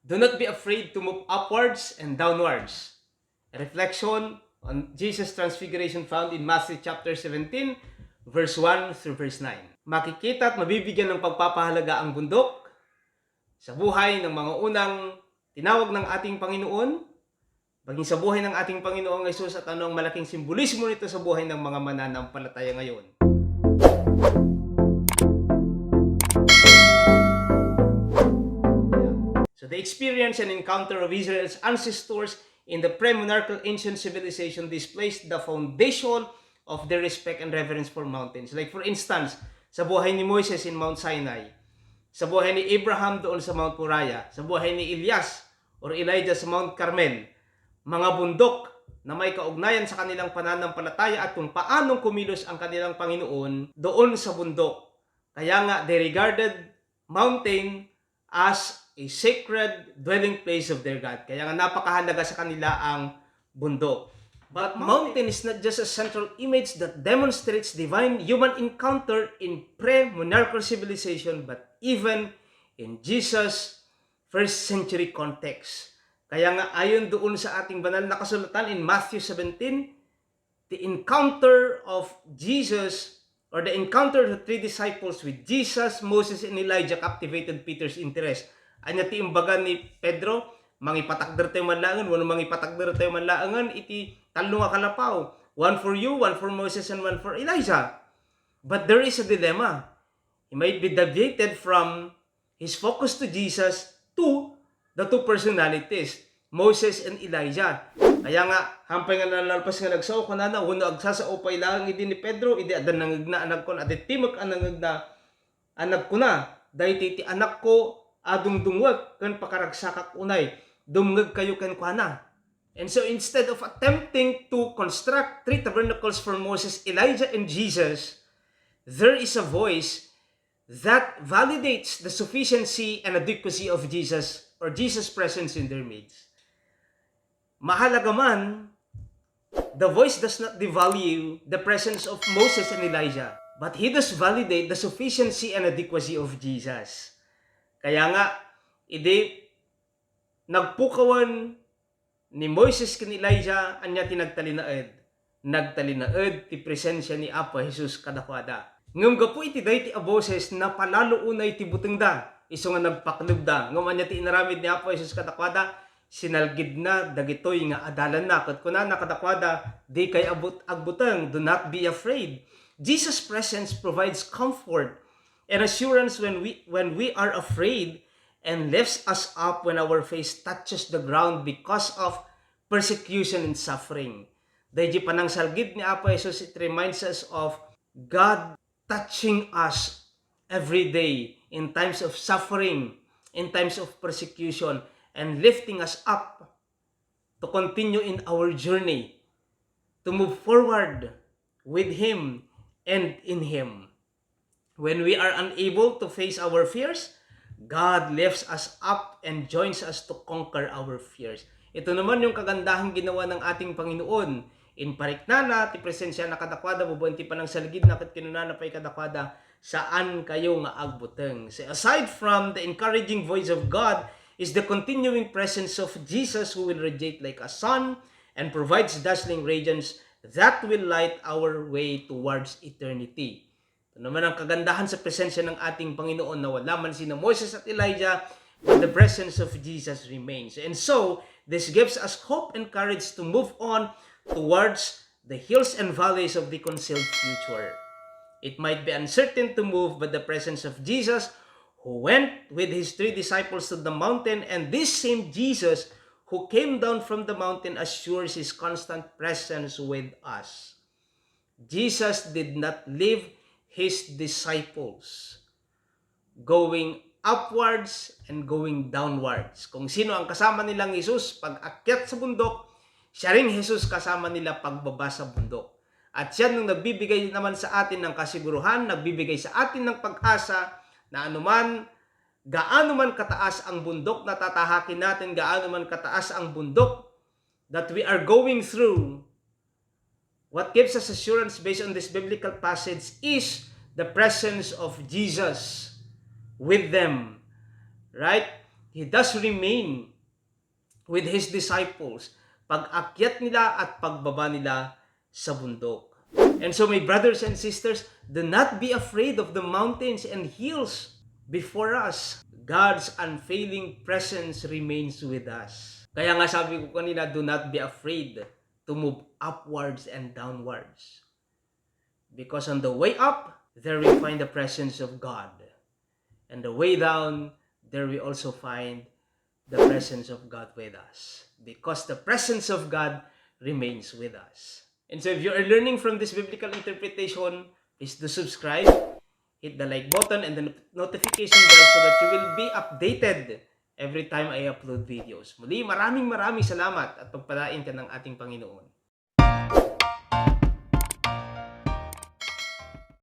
Do not be afraid to move upwards and downwards. A reflection on Jesus' transfiguration found in Matthew chapter 17, verse 1 through verse 9. Makikita at mabibigyan ng pagpapahalaga ang bundok sa buhay ng mga unang tinawag ng ating Panginoon, maging sa buhay ng ating Panginoong Yesus, at ano ang malaking simbolismo nito sa buhay ng mga mananampalataya ngayon. So the experience and encounter of Israel's ancestors in the pre-monarchical ancient civilization displays the foundation of their respect and reverence for mountains. Like for instance, sa buhay ni Moses in Mount Sinai, sa buhay ni Abraham doon sa Mount Moriah, sa buhay ni Elias or Elijah sa Mount Carmel, mga bundok na may kaugnayan sa kanilang pananampalataya at kung paanong kumilos ang kanilang Panginoon doon sa bundok. Kaya nga, they regarded mountain as a sacred dwelling place of their God. Kaya nga napakahalaga sa kanila ang bundok. But mountain is not just a central image that demonstrates divine human encounter in pre-monarchical civilization, but even in Jesus' first century context. Kaya nga ayon doon sa ating banal na kasulatan in Matthew 17, the encounter of Jesus or the encounter of the three disciples with Jesus, Moses, and Elijah captivated Peter's interest. Anya ti imbaga ni Pedro, mangipatakder tayo manlaangan, wano mangipatakder tayo manlaangan, iti talo nga kalapaw. One for you, one for Moses, and one for Elijah. But there is a dilemma. He might be deviated from his focus to Jesus to the two personalities, Moses and Elijah. Kaya nga, hampay nga nalalpas nga nagsaw ko na na, wano agsasao pa ilang idi ni Pedro, idi adan nangagna anak ko, at timag anangagna anak ko na, dahil ti anak ko, adung dungwag kan pakaragsakak unay dumngag kayo ken kuana. And so instead of attempting to construct three tabernacles for Moses, Elijah, and Jesus, there is a voice that validates the sufficiency and adequacy of Jesus or Jesus' presence in their midst. Mahalaga man, the voice does not devalue the presence of Moses and Elijah, but he does validate the sufficiency and adequacy of Jesus. Kaya nga, nagpukawan ni Moses ken Elijah anya tinagtalinaed. Nagtalinaed ti presensya ni Apo Jesus kadakwada. Ngem gapu iti dayti a boses na palalo unay ti butengda. Isu nga nagpaklubda. Ngem anya ti inaramid ni Apo Jesus kadakwada, sinalgid na dagitoy nga adalan na ket kunana kadakwada, di kay agbuteng, do not be afraid. Jesus' presence provides comfort and assurance when we are afraid, and lifts us up when our face touches the ground because of persecution and suffering. Dahil panang salgid ni Apo Jesus, it reminds us of God touching us every day in times of suffering, in times of persecution, and lifting us up to continue in our journey, to move forward with Him and in Him. When we are unable to face our fears, God lifts us up and joins us to conquer our fears. Ito naman yung kagandahang ginawa ng ating Panginoon. In pariknana, ti presensya na kadakwada, bubuanti pa ng saligid na kat kinunana pa'y kadakwada, saan kayo nga agbuteng. So aside from the encouraging voice of God, is the continuing presence of Jesus who will radiate like a sun and provides dazzling radiance that will light our way towards eternity. Ito naman ang kagandahan sa presensya ng ating Panginoon na wala man sina Moses at Elijah, but the presence of Jesus remains. And so, this gives us hope and courage to move on towards the hills and valleys of the concealed future. It might be uncertain to move, but the presence of Jesus, who went with his three disciples to the mountain, and this same Jesus who came down from the mountain assures his constant presence with us. Jesus did not leave his disciples going upwards and going downwards. Kung sino ang kasama nilang Jesus pag akyat sa bundok, siya rin Jesus kasama nila pagbaba sa bundok. At siya nung nagbibigay naman sa atin ng kasiguruhan, nagbibigay sa atin ng pag-asa na anuman, gaano man kataas ang bundok na tatahakin natin, gaano man kataas ang bundok that we are going through, what gives us assurance based on this biblical passage is the presence of Jesus with them. Right? He does remain with His disciples pag-akyat nila at pagbaba nila sa bundok. And so my brothers and sisters, do not be afraid of the mountains and hills before us. God's unfailing presence remains with us. Kaya nga sabi ko kanina, do not be afraid to move upwards and downwards. Because on the way up, there we find the presence of God. And the way down, there we also find the presence of God with us. Because the presence of God remains with us. And so if you are learning from this biblical interpretation, please do subscribe, hit the like button and the notification bell so that you will be updated every time I upload videos. Muli, maraming salamat at pagpalain ka ng ating Panginoon.